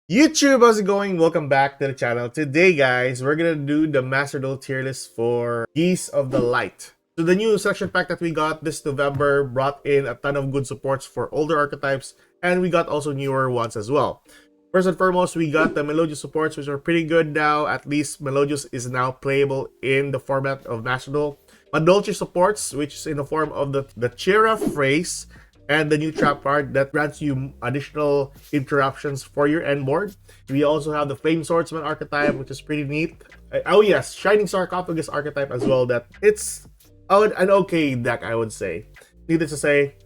YouTube, how's it going? Welcome back to the channel. Today, guys, we're gonna do the Master Duel tier list for Geas of the Light. So the new selection pack that we got this November brought in a ton of good supports for older archetypes, and we got also newer ones as well. First and foremost, we got the Melodious supports, which are pretty good now. At least Melodious is now playable in the format of Master Duel. Madolche supports, which is in the form of the Chira phrase, and the new trap card that grants you additional interruptions for your end board. We also have the Flame Swordsman archetype, which is pretty neat. Oh yes, Shining Sarcophagus archetype as well. That it's an okay deck, I would say. Needless to say,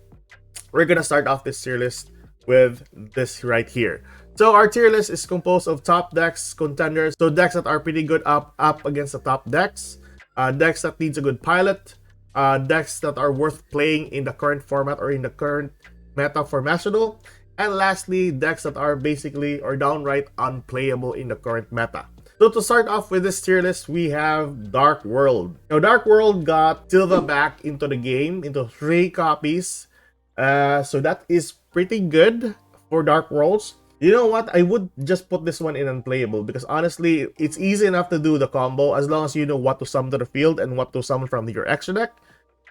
we're gonna start off this tier list with this right here. So our tier list is composed of top decks, contenders, so decks that are pretty good up against the top decks, decks that needs a good pilot, decks that are worth playing in the current format or in the current meta for Master Duel, and lastly, decks that are basically or downright unplayable in the current meta. So to start off with this tier list, we have Dark World. Now, Dark World got Silva back into the game, into 3 copies. So that is pretty good for Dark Worlds. You know what? I would just put this one in unplayable because honestly, it's easy enough to do the combo as long as you know what to summon to the field and what to summon from your extra deck.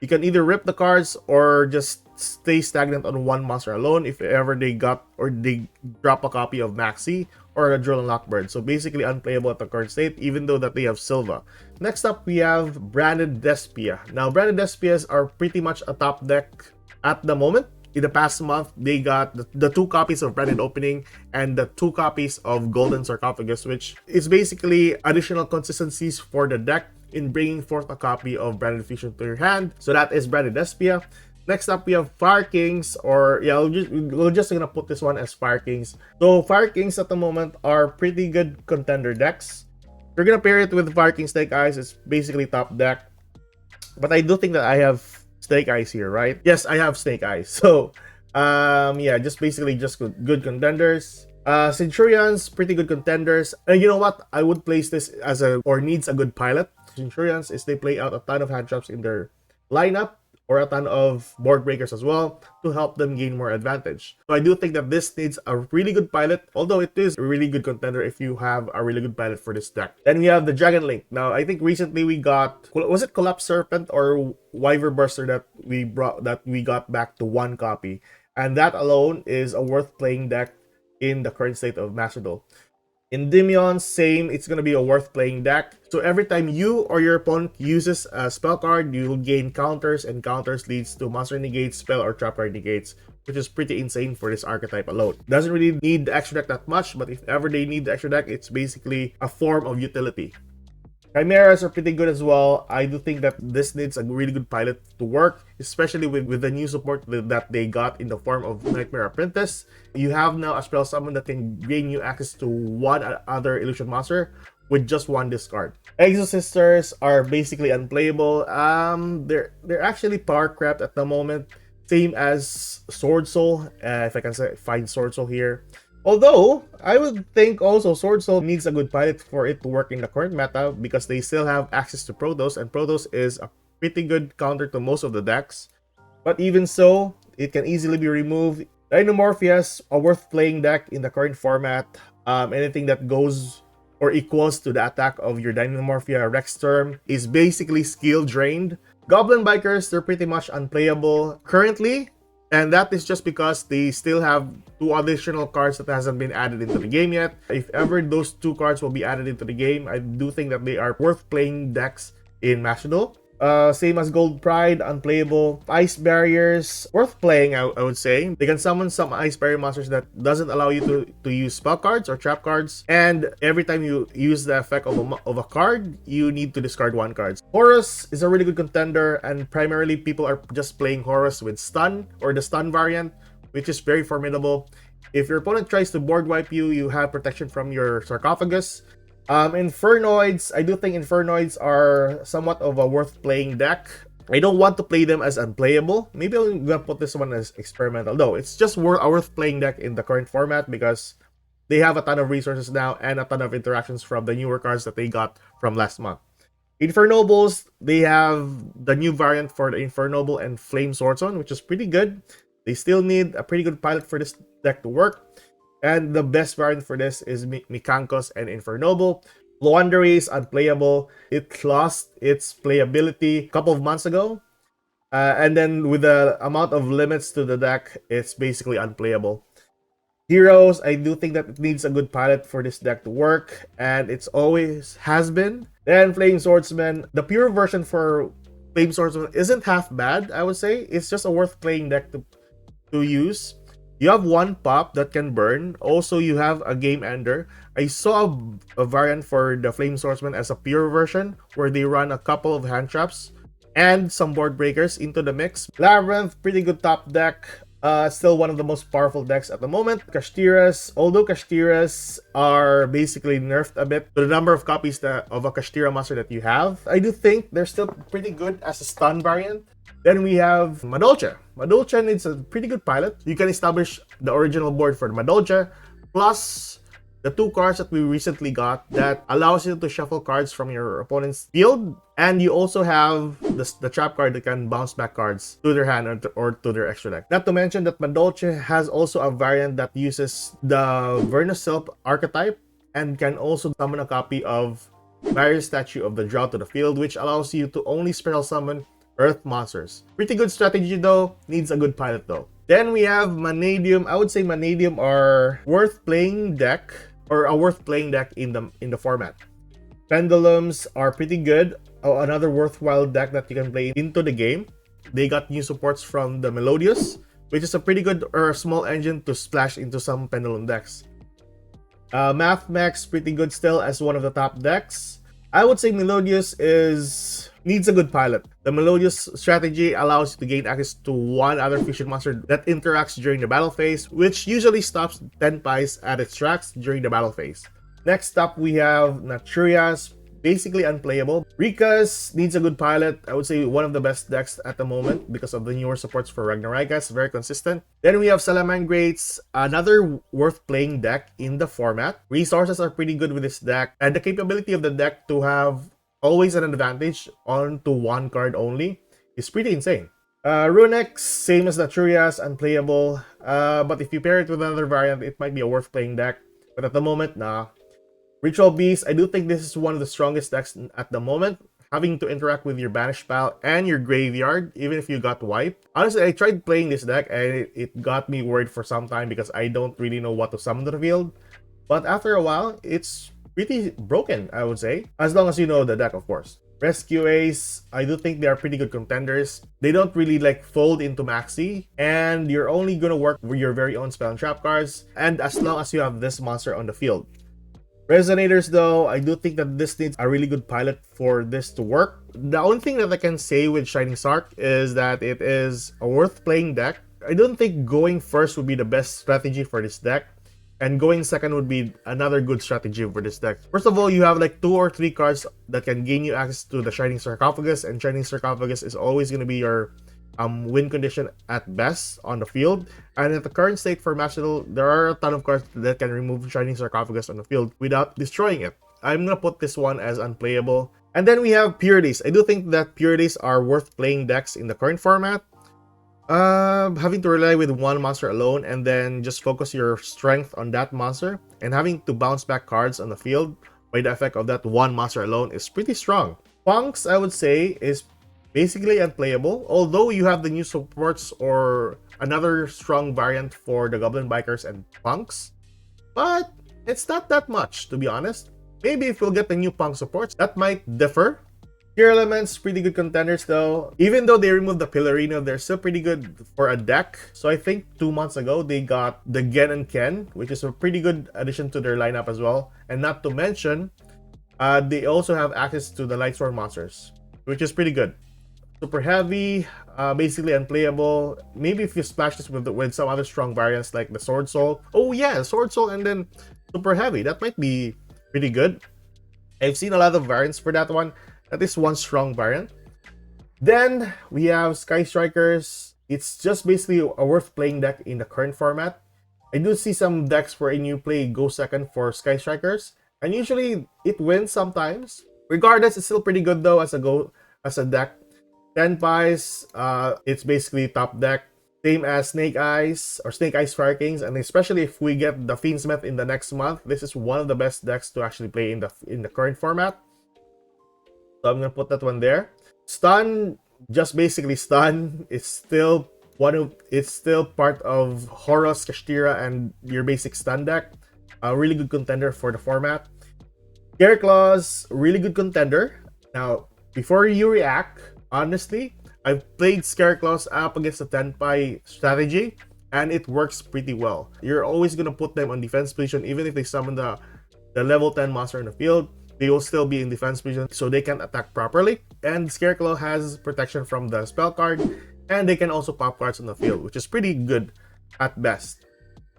You can either rip the cards or just stay stagnant on one monster alone if ever they got or they drop a copy of Maxi or a Drill and Lockbird. So basically unplayable at the current state, even though that they have Silva. Next up, we have Branded Despia. Now, Branded Despias are pretty much a top deck at the moment. In the past month, they got the 2 copies of Branded Opening and the 2 copies of Golden Sarcophagus, which is basically additional consistencies for the deck in bringing forth a copy of Branded Fusion to your hand. So that is Branded Despia. Next up, we have Fire Kings, or yeah, we're just gonna put this one as Fire Kings. So Fire Kings at the moment are pretty good contender decks. We're gonna pair it with Fire King Snake Eyes. It's basically top deck, but I do think that I have Snake Eyes here, right? Yes, I have Snake Eyes. So, yeah, just basically just good contenders. Centurions, pretty good contenders. And you know what? I would place this as needs a good pilot. Centurions is they play out a ton of hand traps in their lineup or a ton of board breakers as well to help them gain more advantage. So I do think that this needs a really good pilot, although it is a really good contender if you have a really good pilot for this deck. Then we have the Dragon Link. Now, I think recently we got, was it Collapse Serpent or Wyver Burster that we got back to 1 copy. And that alone is a worth playing deck in the current state of Master Duel. Endymion, same, it's going to be a worth playing deck. So every time you or your opponent uses a spell card, you'll gain counters, and counters leads to monster negates, spell or trap card negates, which is pretty insane for this archetype alone. Doesn't really need the extra deck that much, but if ever they need the extra deck, it's basically a form of utility. Chimeras are pretty good as well. I do think that this needs a really good pilot to work, especially with the new support that they got in the form of Nightmare Apprentice. You have now a spell summon that can gain you access to 1 other illusion monster with just 1 discard. Exosisters are basically unplayable. They're actually power crept at the moment, same as Sword Soul. If I can find Sword Soul here. Although, I would think also Sword Soul needs a good pilot for it to work in the current meta because they still have access to Protoss, and Protoss is a pretty good counter to most of the decks. But even so, it can easily be removed. Dynamorphias, a worth playing deck in the current format. Anything that goes or equals to the attack of your Dynamorphia Rex term is basically skill drained. Goblin Bikers, they're pretty much unplayable currently. And that is just because they still have 2 additional cards that hasn't been added into the game yet. If ever those 2 cards will be added into the game, I do think that they are worth playing decks in Master Duel. Same as Gold Pride, unplayable. Ice Barriers, worth playing, I would say. They can summon some Ice Barrier monsters that doesn't allow you to use spell cards or trap cards. And every time you use the effect of a card, you need to discard 1 card. Horus is a really good contender, and primarily people are just playing Horus with stun or the stun variant, which is very formidable. If your opponent tries to board wipe you, you have protection from your Sarcophagus. Infernoids, I do think Infernoids are somewhat of a worth playing deck. I don't want to play them as unplayable. Maybe I'm gonna put this one as experimental. No, it's just a worth playing deck in the current format because they have a ton of resources now and a ton of interactions from the newer cards that they got from last month. Infernobles, they have the new variant for the Infernoble and Flame Swordsman, which is pretty good. They still need a pretty good pilot for this deck to work. And the best variant for this is Mikankos and Infernoble. Luandere is unplayable. It lost its playability a couple of months ago. And then with the amount of limits to the deck, it's basically unplayable. Heroes, I do think that it needs a good pilot for this deck to work, and it's always has been. Then Flame Swordsman, the pure version for Flame Swordsman isn't half bad, I would say. It's just a worth playing deck to use. You have one pop that can burn. Also, you have a game ender. I saw a variant for the Flame Swordsman as a pure version where they run a couple of hand traps and some board breakers into the mix. Labyrinth, pretty good top deck. Still one of the most powerful decks at the moment. Kashtiras, although Kashtiras are basically nerfed a bit to the number of copies of a Kashtira monster that you have, I do think they're still pretty good as a stun variant. Then we have Madolche. Madolche needs a pretty good pilot. You can establish the original board for the Madolche, plus the 2 cards that we recently got that allows you to shuffle cards from your opponent's field. And you also have the trap card that can bounce back cards to their hand or to their extra deck. Not to mention that Madolche has also a variant that uses the Vernusylph archetype and can also summon a copy of Barrier Statue of the Drought to the field, which allows you to only spell summon Earth monsters. Pretty good strategy though, needs a good pilot though. Then we have Manadium. I would say Manadium are worth playing deck, or a worth playing deck in the format. Pendulums are pretty good. Oh, another worthwhile deck that you can play into the game. They got new supports from the Melodious, which is a pretty good or a small engine to splash into some Pendulum decks. Mathmex, pretty good still as one of the top decks. I would say Melodious needs a good pilot. The Melodious strategy allows you to gain access to one other fusion monster that interacts during the battle phase, which usually stops 10 pies at its tracks during the battle phase. Next up, we have Naturias, basically unplayable. Rikas needs a good pilot. I would say one of the best decks at the moment because of the newer supports for Ragnaraikas, very consistent. Then we have Salamangrates, another worth playing deck in the format. Resources are pretty good with this deck, and the capability of the deck to have always an advantage onto one card only is pretty insane. Runex, same as Naturias, unplayable. But if you pair it with another variant, it might be a worth playing deck. But at the moment, nah. Ritual Beast, I do think this is one of the strongest decks at the moment, having to interact with your banished pile and your graveyard, even if you got wiped. Honestly, I tried playing this deck and it got me worried for some time because I don't really know what to summon to the field. But after a while, it's pretty broken, I would say, as long as you know the deck, of course. Rescue Ace, I do think they are pretty good contenders. They don't really like fold into Maxi, and you're only gonna work with your very own spell and trap cards, and as long as you have this monster on the field. Resonators though, I do think that this needs a really good pilot for this to work. The only thing that I can say with Shining Sark is that it is a worth playing deck. I don't think going first would be the best strategy for this deck, and going second would be another good strategy for this deck. First of all, you have like 2 or 3 cards that can gain you access to the Shining Sarcophagus, and Shining Sarcophagus is always going to be your win condition at best on the field. And at the current state for Master, there are a ton of cards that can remove Shining Sarcophagus on the field without destroying it. I'm gonna put this one as unplayable. And then we have Purities. I do think that Purities are worth playing decks in the current format. Having to rely with one monster alone and then just focus your strength on that monster, and having to bounce back cards on the field by the effect of that one monster alone is pretty strong. Punks, I would say, is basically unplayable, although you have the new supports or another strong variant for the Goblin Bikers and Punks. But it's not that much, to be honest. Maybe if we'll get the new Punk supports, that might differ. Pure Elements, pretty good contenders though. Even though they removed the Pillarino, they're still pretty good for a deck. So I think 2 months ago, they got the Gen and Ken, which is a pretty good addition to their lineup as well. And not to mention, they also have access to the Lightsworn monsters, which is pretty good. Super Heavy, basically unplayable. Maybe if you splash this with some other strong variants like the Sword Soul. Oh yeah, Sword Soul and then Super Heavy. That might be pretty good. I've seen a lot of variants for that one. That is one strong variant. Then we have Sky Strikers. It's just basically a worth playing deck in the current format. I do see some decks wherein you play Go Second for Sky Strikers, and usually it wins sometimes. Regardless, it's still pretty good though as a deck. 10 pies, it's basically top deck. Same as Snake Eyes or Snake Eyes Fire Kings, and especially if we get the Fiendsmith in the next month, this is one of the best decks to actually play in the current format. So I'm gonna put that one there. Stun, just basically stun. It's still part of Horus, Kashtira, and your basic stun deck. A really good contender for the format. Scare Claws, really good contender. Now, before you react, honestly, I've played Scare Claws up against the Tenpai strategy, and it works pretty well. You're always gonna put them on defense position, even if they summon the level 10 monster in the field. They will still be in defense position, so they can attack properly. And Scareclaw has protection from the spell card, and they can also pop cards on the field, which is pretty good at best.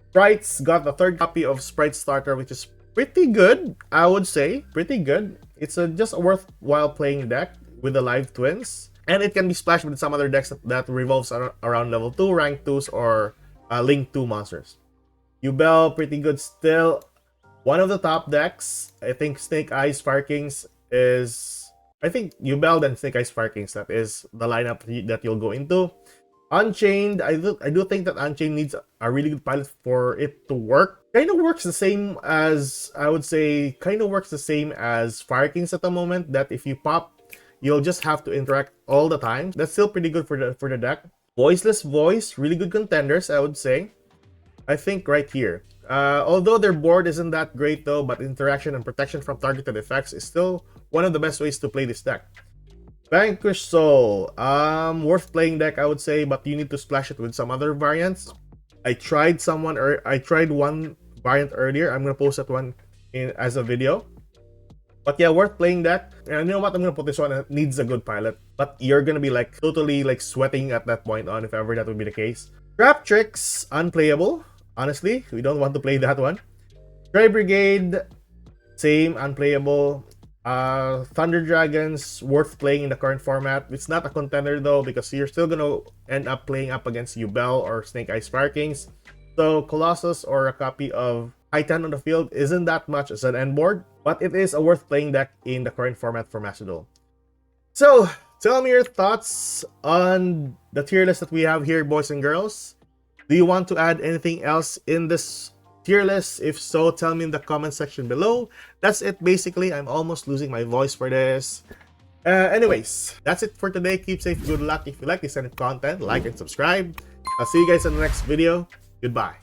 Sprites got the third copy of Sprite Starter, which is pretty good, I would say. Pretty good. It's just a worthwhile playing deck with the live twins. And it can be splashed with some other decks that revolves around level 2, rank 2s, or link 2 monsters. Yubel, pretty good still. One of the top decks, I think Snake Eyes Fire Kings is... I think Yubel and Snake Eyes Fire Kings, that is the lineup that you'll go into. Unchained, I do think that Unchained needs a really good pilot for it to work. Kind of works the same as, I would say, Fire Kings at the moment, that if you pop, you'll just have to interact all the time. That's still pretty good for the deck. Voiceless Voice, really good contenders, I would say. I think right here. Although their board isn't that great though, but interaction and protection from targeted effects is still one of the best ways to play this deck. Vanquish Soul, worth playing deck, I would say, but you need to splash it with some other variants. I tried one variant earlier. I'm gonna post that one as a video. But yeah, worth playing deck. And you know what? I'm gonna put this one. It needs a good pilot, but you're gonna be like totally like sweating at that point on if ever that would be the case. Trap Tricks, unplayable. Honestly, we don't want to play that one. Tri Brigade, same, unplayable. Thunder Dragons, worth playing in the current format. It's not a contender though, because you're still gonna end up playing up against Yubel or Snake Eyes Fire Kings. So Colossus or a copy of Titan on the field isn't that much as an end board, but it is a worth playing deck in the current format for Master Duel. So tell me your thoughts on the tier list that we have here, boys and girls. Do you want to add anything else in this tier list? If so, tell me in the comment section below. That's it basically. I'm almost losing my voice for this. Anyways, that's it for today. Keep safe, good luck. If you like this kind of content, like and subscribe. I'll see you guys in the next video. Goodbye.